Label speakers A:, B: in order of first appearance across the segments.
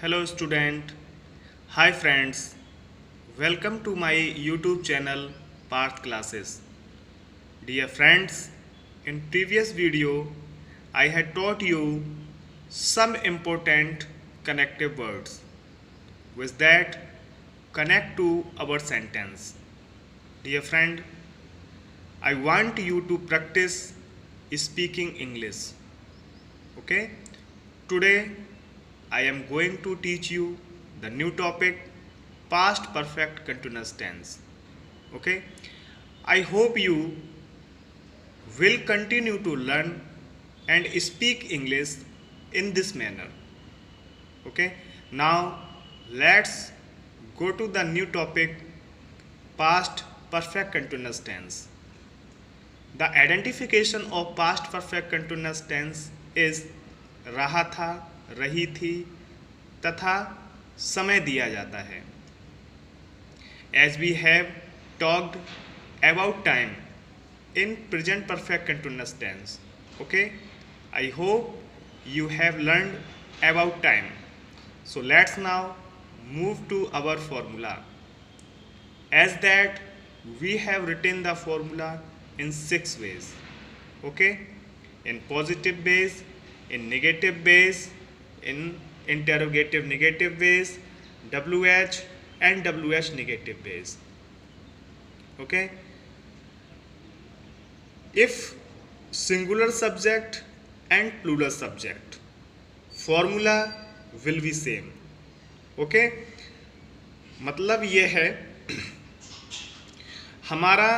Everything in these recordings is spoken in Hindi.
A: Hello student, hi friends, welcome to my YouTube channel Parth Classes. Dear friends, in previous video I had taught you some important connective words with that connect to our sentence. Dear friend, I want you to practice speaking English. Okay? Today I am going to teach you the new topic past perfect continuous tense. Okay? I hope you will continue to learn and speak English in this manner. Okay? Now let's go to the new topic past perfect continuous tense. The identification of past perfect continuous tense is रहा था, रही थी तथा समय दिया जाता है. As we have talked about time in present perfect continuous tense. Okay, I hope you have learned about time. So let's now move to our formula. As that we have written the formula in 6 ways. Okay, in positive base, in negative base, in interrogative negative base, WH and WH negative base. Okay, if singular subject and plural subject, formula will be same. Okay, मतलब ये है हमारा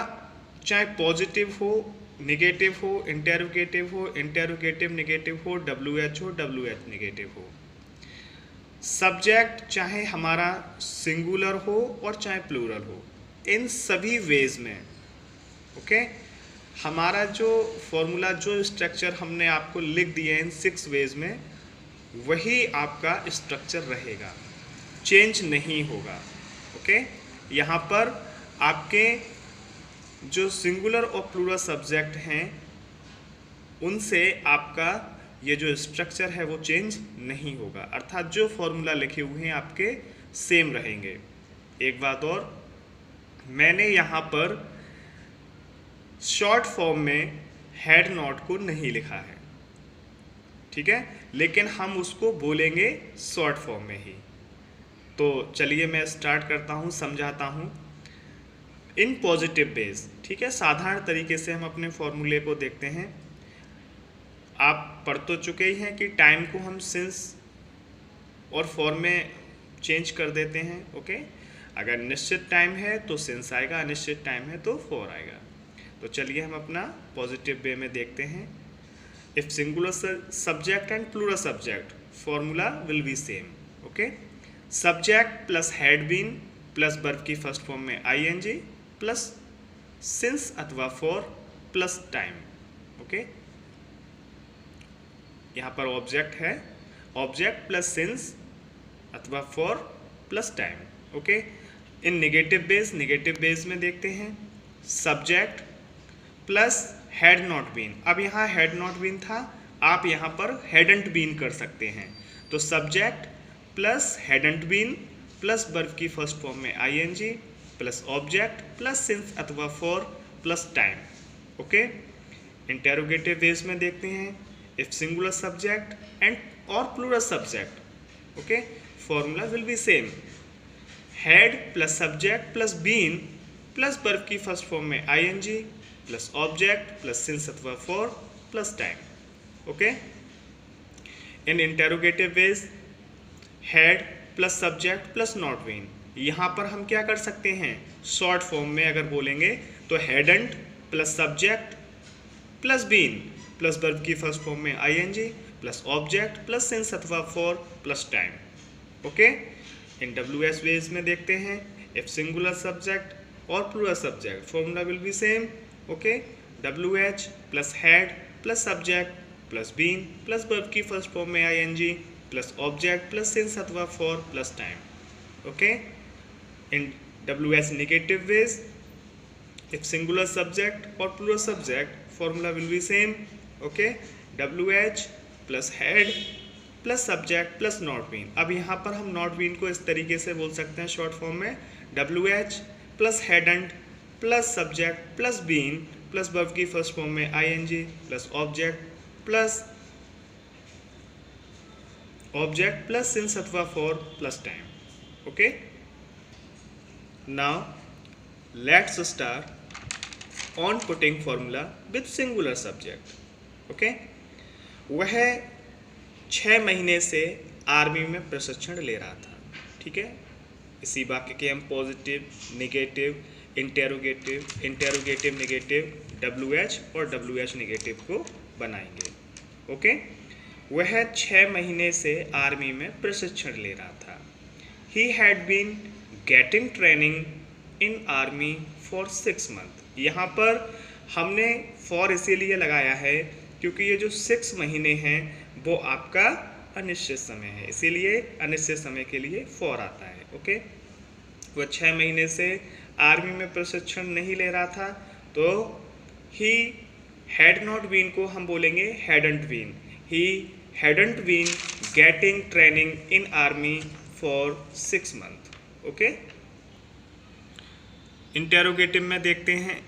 A: चाहे पॉजिटिव हो, नेगेटिव हो, इंटेरोगेटिव नेगेटिव हो, WH हो, WH नेगेटिव हो, सब्जेक्ट चाहे हमारा सिंगुलर हो और चाहे प्लूरल हो, इन सभी वेज में ओके हमारा जो फॉर्मूला जो स्ट्रक्चर हमने आपको लिख दिए हैं इन 6 वेज में, वही आपका स्ट्रक्चर रहेगा, चेंज नहीं होगा. ओके, यहाँ पर आपके जो सिंगुलर और प्लूरल सब्जेक्ट हैं उनसे आपका ये जो स्ट्रक्चर है वो चेंज नहीं होगा, अर्थात जो फॉर्मूला लिखे हुए हैं आपके सेम रहेंगे. एक बात और, मैंने यहाँ पर शॉर्ट फॉर्म में हैड नॉट को नहीं लिखा है, ठीक है, लेकिन हम उसको बोलेंगे शॉर्ट फॉर्म में ही. तो चलिए मैं स्टार्ट करता हूँ, समझाता हूँ. इन पॉजिटिव बेस, ठीक है, साधारण तरीके से हम अपने फॉर्मूले को देखते हैं. आप पढ़ तो चुके ही हैं कि टाइम को हम सिंस और फॉर में चेंज कर देते हैं. ओके, अगर निश्चित टाइम है तो सिंस आएगा, अनिश्चित टाइम है तो फॉर आएगा. तो चलिए हम अपना पॉजिटिव वे में देखते हैं. If singular subject and plural subject, formula will be same. Okay, subject plus had been plus verb की फर्स्ट फॉर्म में ING प्लस सिंस अथवा फॉर प्लस टाइम. ओके, यहाँ पर ऑब्जेक्ट है, ऑब्जेक्ट प्लस सिंस अथवा फॉर प्लस टाइम. ओके, इन नेगेटिव बेस में देखते हैं subject plus had not been. अब यहाँ हैड नॉट बीन था, आप यहाँ पर हैडंट बीन कर सकते हैं. तो subject plus hadn't been plus verb की फर्स्ट फॉर्म में ING plus object plus since अथवा for plus time. Okay, interrogative ways में देखते हैं इफ सिंगुलर सब्जेक्ट एंड और plural subject. Okay, formula will be same, had plus subject plus been plus verb की फर्स्ट फॉर्म में ING plus object plus since अथवा for plus time. Okay, in interrogative ways had plus subject plus not been. यहाँ पर हम क्या कर सकते हैं, शॉर्ट फॉर्म में अगर बोलेंगे तो hadn't plus subject plus been plus verb की फर्स्ट फॉर्म में ING plus object plus since अथवा for plus time. Okay, in WH ways में देखते हैं इफ सिंगुलर सब्जेक्ट और plural subject, formula will be same. Okay, WH plus had plus subject plus been plus verb की फर्स्ट फॉर्म में ING plus object plus since अथवा for plus time. Okay, in WH negative ways if singular subject और plural subject, formula will be same. Okay, WH plus had plus subject plus not been. अब यहाँ पर हम नॉट बीन को इस तरीके से बोल सकते हैं शॉर्ट फॉर्म में, WH plus hadn't plus subject plus been plus verb की फर्स्ट फॉर्म में ING plus object plus since अथवा for plus time. Okay, now let's start on putting formula with singular subject. Okay, वह 6 महीने से आर्मी में प्रशिक्षण ले रहा था। ठीक है, इसी वाक्य के हम positive, negative, interrogative negative, WH और WH नेगेटिव को बनाएंगे। ओके, वह 6 महीने से आर्मी में प्रशिक्षण ले रहा था। He had been getting training in army for 6 months। यहाँ पर हमने for इसीलिए लगाया है क्योंकि ये जो 6 महीने हैं वो आपका अनिश्चित समय है, इसीलिए अनिश्चित समय के लिए for आता है। ओके, वह 6 महीने से आर्मी में प्रशिक्षण नहीं ले रहा था, तो he had not been को हम बोलेंगे hadn't been। He hadn't been getting training in army for 6 months। Okay, interrogative में देखते हैं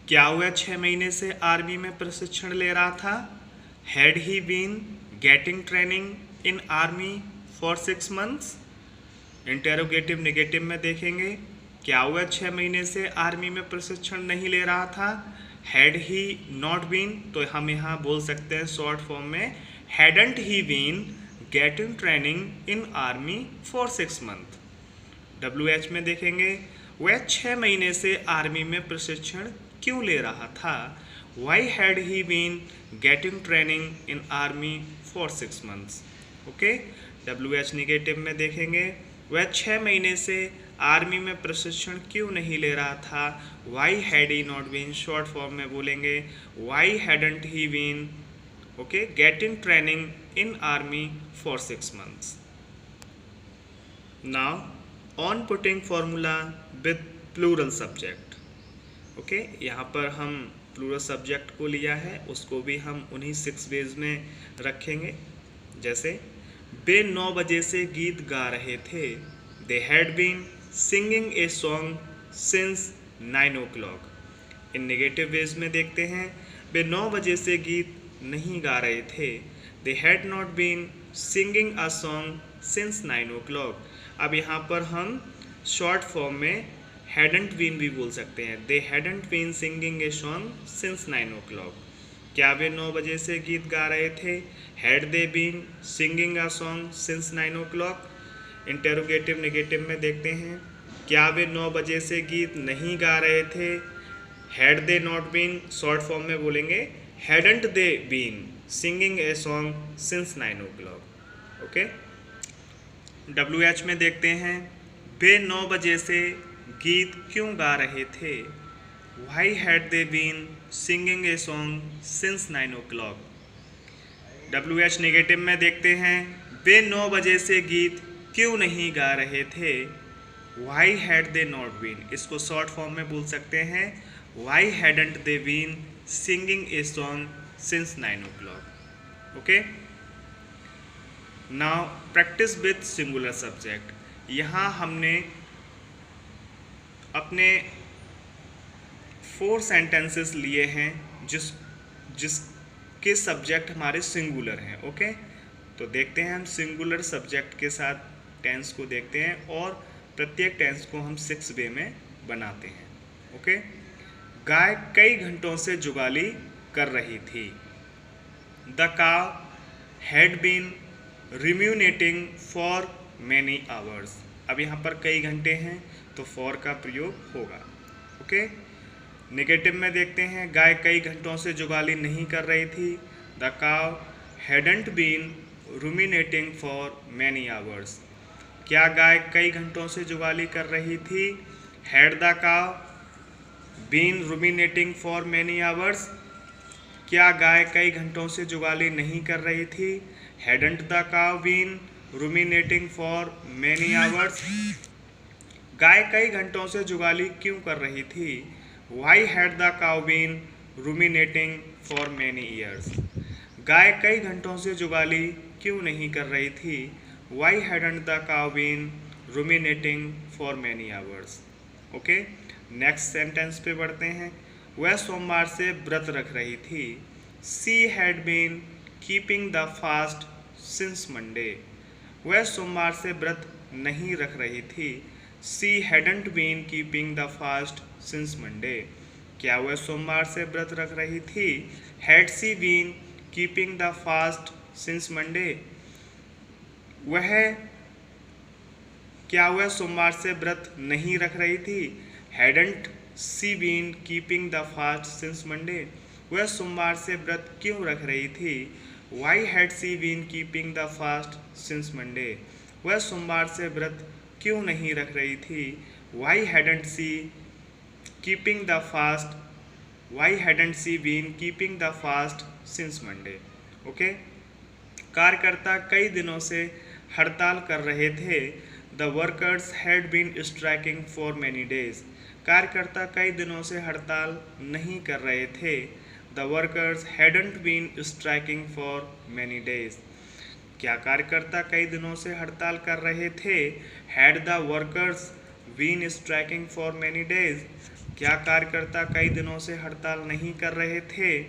A: क्या हुआ 6 महीने से आर्मी में प्रशिक्षण ले रहा था। Had he been getting training in army for 6 months। Interrogative negative में देखेंगे क्या हुआ 6 महीने से आर्मी में प्रशिक्षण नहीं ले रहा था। Had he not been तो हम यहाँ बोल सकते हैं शॉर्ट फॉर्म में hadn't he been getting training in army for 6 months। WH में देखेंगे वह 6 महीने से आर्मी में प्रशिक्षण क्यों ले रहा था। Why had he been getting training in army for 6 months। Okay, WH negative में देखेंगे वह 6 महीने से आर्मी में प्रशिक्षण क्यों नहीं ले रहा था। Why had he not been short form में बोलेंगे Why hadn't he been okay getting training in army for 6 months। Now on putting formula with plural subject। Okay, यहाँ पर हम प्लूरल सब्जेक्ट को लिया है, उसको भी हम उन्हीं 6 वेज में रखेंगे। जैसे वे 9 बजे से गीत गा रहे थे। They had been singing a song since 9 o'clock। In negative veg में देखते हैं वे 9 बजे से गीत नहीं गा रहे थे। They had not been singing a song since 9 o'clock। अब यहाँ पर हम शॉर्ट फॉर्म में hadn't been भी बोल सकते हैं। They hadn't been singing a song since 9 o'clock। क्या वे 9 बजे से गीत गा रहे थे। Had they been singing a song since 9 o'clock। Interrogative negative में देखते हैं क्या वे 9 बजे से गीत नहीं गा रहे थे। Had they not been short form में बोलेंगे hadn't they been singing a song since 9 o'clock। Okay, WH में देखते हैं वे 9 बजे से गीत क्यों गा रहे थे। Why had they been singing a song since 9 o'clock। WH negative में देखते हैं वे 9 बजे से गीत क्यों नहीं गा रहे थे। Why had they not been इसको शॉर्ट फॉर्म में बोल सकते हैं Why hadn't they been singing a song since 9 o'clock। Okay, now practice with singular subject. यहाँ हमने अपने 4 सेंटेंसेस लिए हैं जिसके सब्जेक्ट हमारे सिंगुलर हैं। ओके, तो देखते हैं हम सिंगुलर सब्जेक्ट के साथ टेंस को देखते हैं और प्रत्येक टेंस को हम 6 वे में बनाते हैं। ओके, गाय कई घंटों से जुगाली कर रही थी। The cow had been ruminating for many hours. अब यहाँ पर कई घंटे हैं तो फॉर का प्रयोग होगा। ओके, नेगेटिव में देखते हैं गाय कई घंटों से जुगाली नहीं कर रही थी। The cow hadn't been ruminating for many hours. क्या गाय कई घंटों से जुगाली कर रही थी। Had the cow been ruminating for many hours. क्या गाय कई घंटों से जुगाली नहीं कर रही थी। Hadn't the cow been ruminating for many hours. गाय कई घंटों से जुगाली क्यों कर रही थी। Why had the cow been ruminating for many years. गाय कई घंटों से जुगाली क्यों नहीं कर रही थी? Why hadn't the cow been ruminating for many hours? Okay, next sentence पे बढ़ते हैं। वह सोमवार से व्रत रख रही थी। She had been keeping the fast since Monday. वह सोमवार से व्रत नहीं रख रही थी। She hadn't been keeping the fast since Monday. क्या वह सोमवार से व्रत रख रही थी? Had she been keeping the fast since Monday. क्या वह सोमवार से व्रत नहीं रख रही थी? Hadn't she been keeping the fast since Monday. वह सोमवार से व्रत क्यों रख रही थी? Why had she been keeping the fast since Monday. वह सोमवार से व्रत क्यों नहीं रख रही थी? Why hadn't she keeping the fast why hadn't she been keeping the fast since Monday. Okay, कार्यकर्ता कई दिनों से हड़ताल कर रहे थे। The workers had been striking for many days. कार्यकर्ता कई दिनों से हड़ताल नहीं कर रहे थे। The workers hadn't been striking for many days. क्या कार्यकर्ता कई दिनों से हड़ताल कर रहे थे? Had the workers been striking for many days. क्या कार्यकर्ता कई दिनों से हड़ताल नहीं कर रहे थे?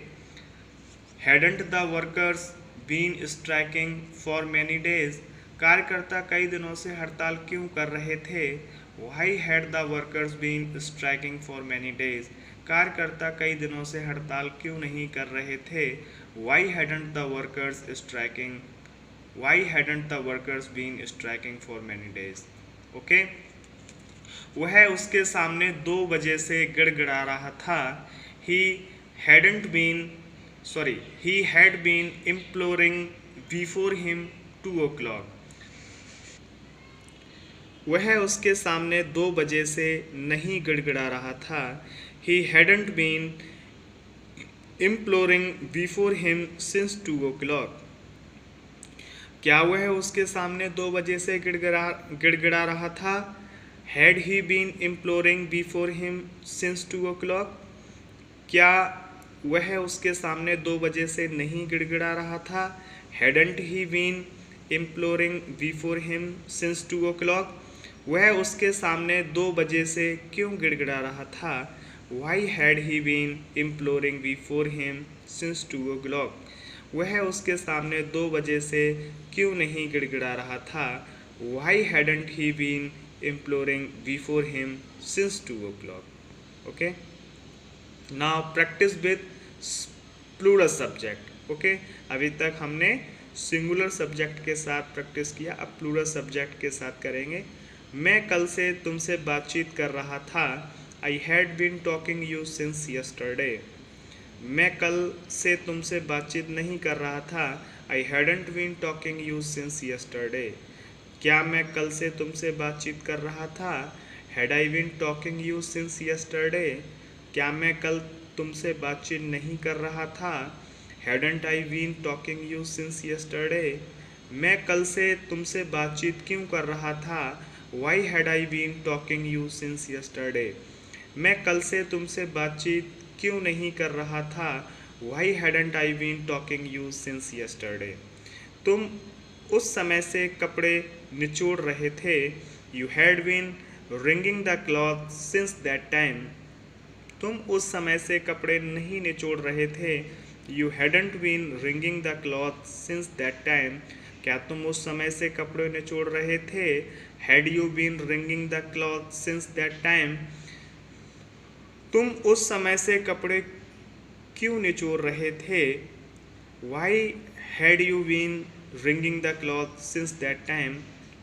A: Hadn't the workers been striking for many days. कार्यकर्ता कई दिनों से हड़ताल क्यों कर रहे थे? Why had the workers been striking for many days. कार्यकर्ता कई दिनों से हड़ताल क्यों नहीं कर रहे थे? Why hadn't the workers been striking for many days. Okay, वह उसके सामने 2 बजे से गिड़गिड़ा रहा था। He had been imploring before him 2 o'clock। वह उसके सामने 2 बजे से नहीं गिड़गिड़ा रहा था। He hadn't been imploring before him since 2 o'clock। क्या वह उसके सामने 2 बजे से गिड़गिड़ा रहा था? Had he been imploring before him since 2 o'clock। क्या वह उसके सामने 2 बजे से नहीं गिड़गिड़ा रहा था? Hadn't he been imploring before him since 2 o'clock। वह उसके सामने 2 बजे से क्यों गिड़गिड़ा रहा था? Why had he been imploring before him since 2 o'clock। वह उसके सामने 2 बजे से क्यों नहीं गिड़गिड़ा रहा था? Why hadn't he been imploring before him since 2 o'clock। Okay, now practice with plural subject. Okay, अभी तक हमने सिंगुलर सब्जेक्ट के साथ प्रैक्टिस किया, अब प्लूरल सब्जेक्ट के साथ करेंगे। मैं कल से तुमसे बातचीत कर रहा था। I had been talking you since yesterday. मैं कल से तुमसे बातचीत नहीं कर रहा था। I hadn't been talking you since yesterday. क्या मैं कल से तुमसे बातचीत कर रहा था? Had I been talking you since yesterday. क्या मैं कल तुमसे बातचीत नहीं कर रहा था? Hadn't I been talking you since yesterday. मैं कल से तुमसे बातचीत क्यों कर रहा था? Why had I been talking you since yesterday. मैं कल से तुमसे बातचीत क्यों नहीं कर रहा था? Why hadn't I been talking you since yesterday. तुम उस समय से कपड़े निचोड़ रहे थे। You had been wringing the cloth since that time. तुम उस समय से कपड़े नहीं निचोड़ रहे थे। You hadn't been wringing the cloth since that time. क्या तुम उस समय से कपड़े निचोड़ रहे थे? Had you been wringing the cloth since that time. तुम उस समय से कपड़े क्यों निचोड़ रहे थे? Why had you been wringing the cloth since that time.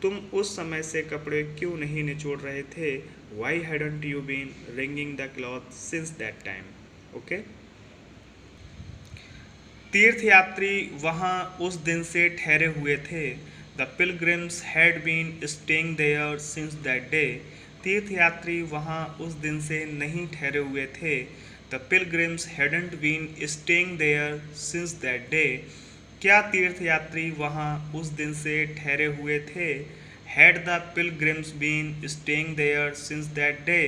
A: तुम उस समय से कपड़े क्यों नहीं निचोड़ रहे थे? Why hadn't you been wringing the cloth since that time. Okay, तीर्थयात्री वहाँ उस दिन से ठहरे हुए थे। The pilgrims had been staying there since that day. तीर्थयात्री वहाँ उस दिन से नहीं ठहरे हुए थे। The pilgrims hadn't been staying there since that day. क्या तीर्थयात्री वहाँ उस दिन से ठहरे हुए थे? Had the pilgrims been staying there since that day.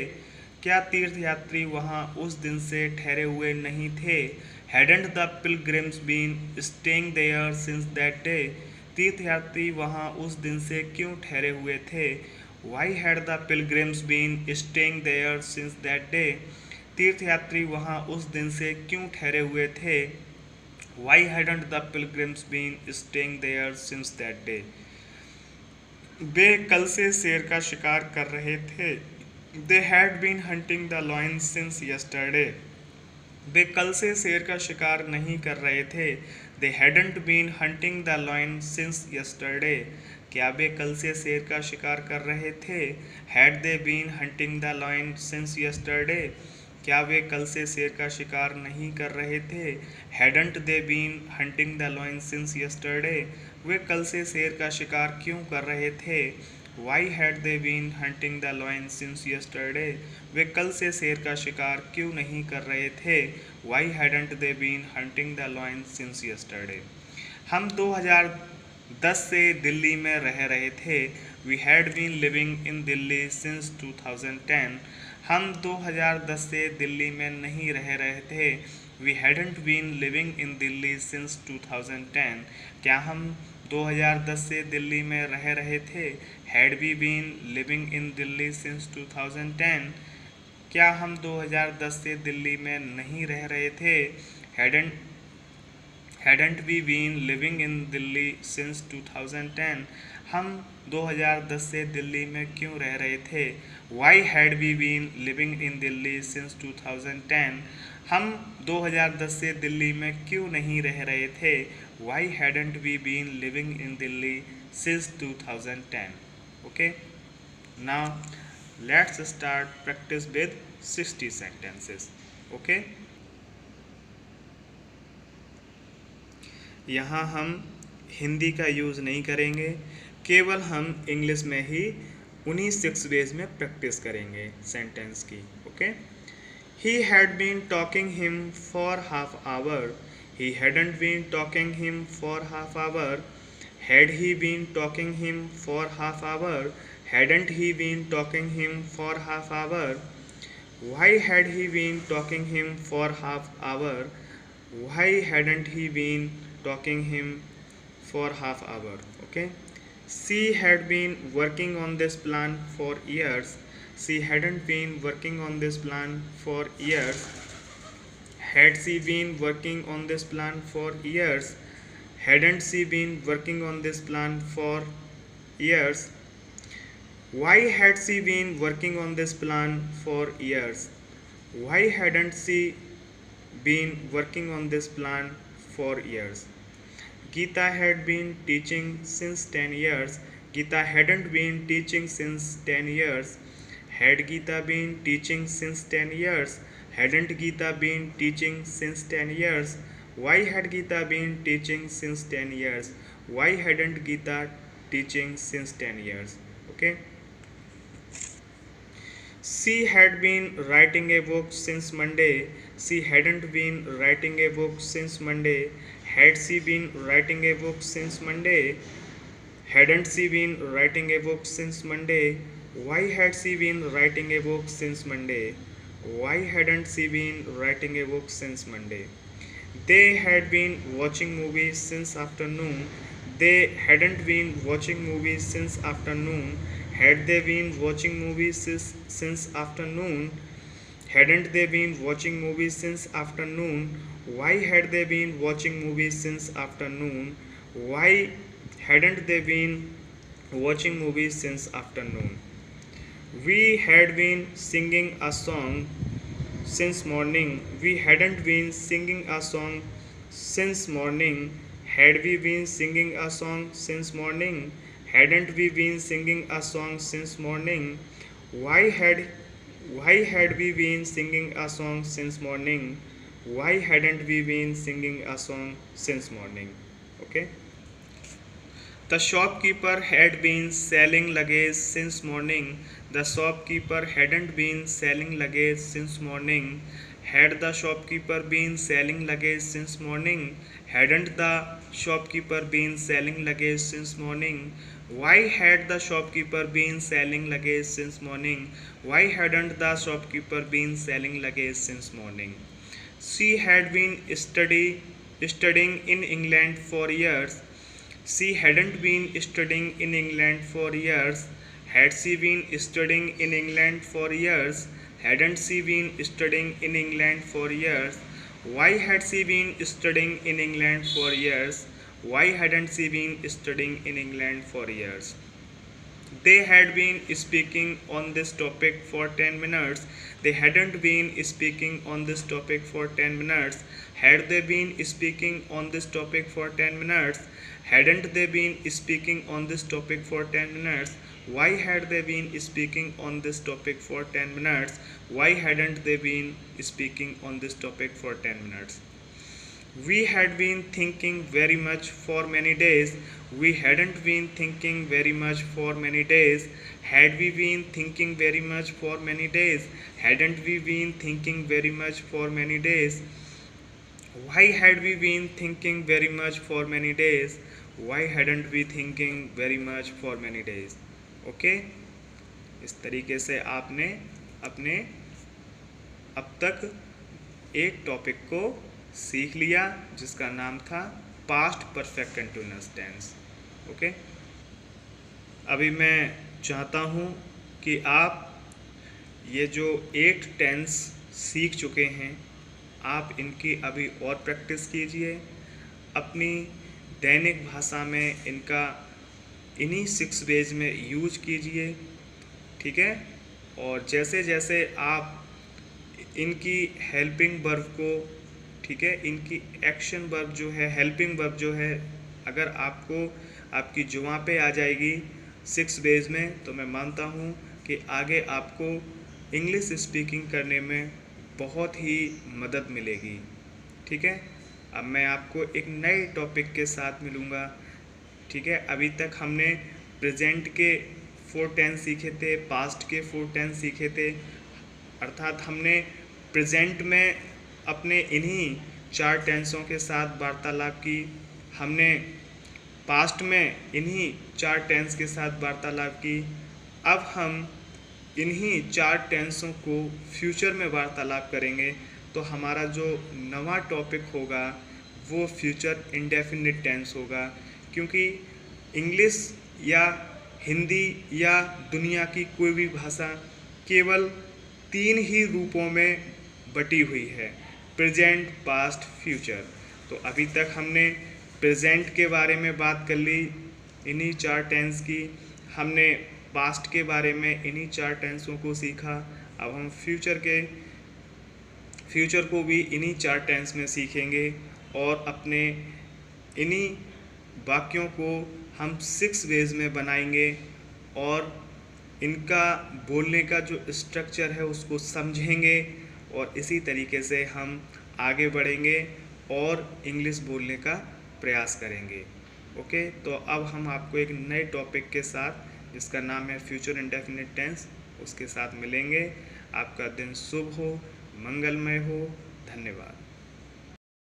A: क्या तीर्थयात्री वहाँ उस दिन से ठहरे हुए नहीं थे? Hadn't the pilgrims been staying there since that day. तीर्थयात्री वहाँ उस दिन से क्यों ठहरे हुए थे? Why had the pilgrims been staying there since that day? तीर्थयात्री वहाँ उस दिन से क्यों ठहरे हुए थे? Why hadn't the pilgrims been staying there since that day? वे कल से शेर का शिकार कर रहे थे। They had been hunting the lion since yesterday. वे कल से शेर का शिकार नहीं कर रहे थे। They hadn't been hunting the lion since yesterday. क्या वे कल से शेर का शिकार कर रहे थे? Had they been hunting the lion since yesterday? क्या वे कल से शेर का शिकार नहीं कर रहे थे? Hadn't they been hunting the lion since yesterday? वे कल से शेर का शिकार क्यों कर रहे थे? Why had they been hunting the lion since yesterday? वे कल से शेर का शिकार क्यों नहीं कर रहे थे? Why hadn't they been hunting the lion since yesterday? हम 2010 से दिल्ली में रह रहे थे। We had been living in Delhi since 2010. हम 2010 से दिल्ली में नहीं रह रहे थे। We hadn't been living in Delhi since 2010. क्या हम 2010 से दिल्ली में रह रहे थे? Had we been living in Delhi since 2010? क्या हम 2010 से दिल्ली में नहीं रह रहे थे? Hadn't we been living in Delhi since 2010? हम 2010 से दिल्ली में क्यों रह रहे थे? Why had we been living in Delhi since 2010? हम 2010 से दिल्ली में क्यों नहीं रह रहे थे? Why hadn't we been living in Delhi since 2010? Okay. Now let's start practice with 60 sentences. Okay. यहाँ हम हिंदी का यूज़ नहीं करेंगे, केवल हम इंग्लिश में ही उन्हीं 6 वेज में प्रैक्टिस करेंगे सेंटेंस की। Okay. He had been talking him for half hour. He hadn't been talking him for half hour. Had he been talking him for half hour? Hadn't he been talking him for half hour? Why had he been talking him for half hour? Why hadn't he been talking him for half hour? Okay. She had been working on this plan for years. She hadn't been working on this plan for years. Had she been working on this plan for years? Hadn't she been working on this plan for years? Why had she been working on this plan for years? Why hadn't she been working on this plan for years? Geeta had been teaching since 10 years. Geeta hadn't been teaching since 10 years. Had Geeta been teaching since 10 years? Hadn't Geeta been teaching since 10 years? Why had Geeta been teaching since 10 years? Why hadn't Geeta teaching since 10 years? Okay. She had been writing a book since Monday. She hadn't been writing a book since Monday. Had she been writing a book since Monday? Hadn't she been writing a book since Monday? Why had she been writing a book since Monday? Why hadn't she been writing a book since Monday? They had been watching movies since afternoon. They hadn't been watching movies since afternoon. Had they been watching movies since afternoon? Hadn't they been watching movies since afternoon? Why had they been watching movies since afternoon? Why hadn't they been watching movies since afternoon? We had been singing a song since morning. We hadn't been singing a song since morning. Had we been singing a song since morning? Hadn't we been singing a song since morning? Why had we been singing a song since morning? Why hadn't we been singing a song since morning? Okay. The shopkeeper had been selling luggage since morning. The shopkeeper hadn't been selling luggage since morning. Had the shopkeeper been selling luggage since morning? Hadn't the shopkeeper been selling luggage since morning? Why had the shopkeeper been selling luggage since morning? Why hadn't the shopkeeper been selling luggage since morning? She had been studying in England for years. She hadn't been studying in England for years. Had she been studying in England for years? Hadn't she been studying in England for years? Why had she been studying in England for years? Why hadn't she been studying in England for years? They had been speaking on this topic for 10 minutes. They hadn't been speaking on this topic for 10 minutes. Had they been speaking on this topic for 10 minutes? Hadn't they been speaking on this topic for 10 minutes? Why had they been speaking on this topic for 10 minutes? Why hadn't they been speaking on this topic for 10 minutes? We had been thinking very much for many days. We hadn't been thinking very much for many days. Had we been thinking very much for many days? Hadn't we been thinking very much for many days? Why had we been thinking very much for many days? Why hadn't we thinking very much for many days? Okay, इस तरीके से आपने अपने अब तक एक टॉपिक को सीख लिया जिसका नाम था past perfect continuous tense. Okay, अभी मैं चाहता हूँ कि आप ये जो 8 टेंस सीख चुके हैं आप इनकी अभी और प्रैक्टिस कीजिए, अपनी दैनिक भाषा में इनका इन्हीं 6 वेज में यूज कीजिए, ठीक है। और जैसे जैसे आप इनकी हेल्पिंग वर्ब को, ठीक है, इनकी एक्शन वर्ब जो है, हेल्पिंग वर्ब जो है, अगर आपको आपकी जुबान पे आ जाएगी 6 वेज में, तो मैं मानता हूँ कि आगे आपको इंग्लिश स्पीकिंग करने में बहुत ही मदद मिलेगी, ठीक है। अब मैं आपको एक नए टॉपिक के साथ मिलूँगा, ठीक है। अभी तक हमने प्रेजेंट के 4 टेंस सीखे थे, पास्ट के 4 टेंस सीखे थे, अर्थात हमने प्रेजेंट में अपने इन्हीं 4 टेंसों के साथ वार्तालाप की, हमने पास्ट में इन्हीं 4 टेंस के साथ वार्तालाप की। अब हम इन्हीं 4 टेंसों को फ्यूचर में वार्तालाप करेंगे, तो हमारा जो नवा टॉपिक होगा वो फ्यूचर इंडेफिनिट टेंस होगा, क्योंकि इंग्लिश या हिंदी या दुनिया की कोई भी भाषा केवल 3 ही रूपों में बटी हुई है, प्रेजेंट, पास्ट, फ्यूचर। तो अभी तक हमने प्रेजेंट के बारे में बात कर ली, इन्हीं 4 टेंस की, हमने पास्ट के बारे में इन्हीं 4 टेंसों को सीखा। अब हम फ्यूचर को भी इन्हीं 4 टेंस में सीखेंगे और अपने इन्हीं वाक्यों को हम 6 वेज में बनाएंगे और इनका बोलने का जो स्ट्रक्चर है उसको समझेंगे और इसी तरीके से हम आगे बढ़ेंगे और इंग्लिश बोलने का प्रयास करेंगे। ओके, तो अब हम आपको एक नए टॉपिक के साथ जिसका नाम है फ्यूचर इंडेफिनिट टेंस, उसके साथ मिलेंगे। आपका दिन शुभ हो, मंगलमय हो। धन्यवाद।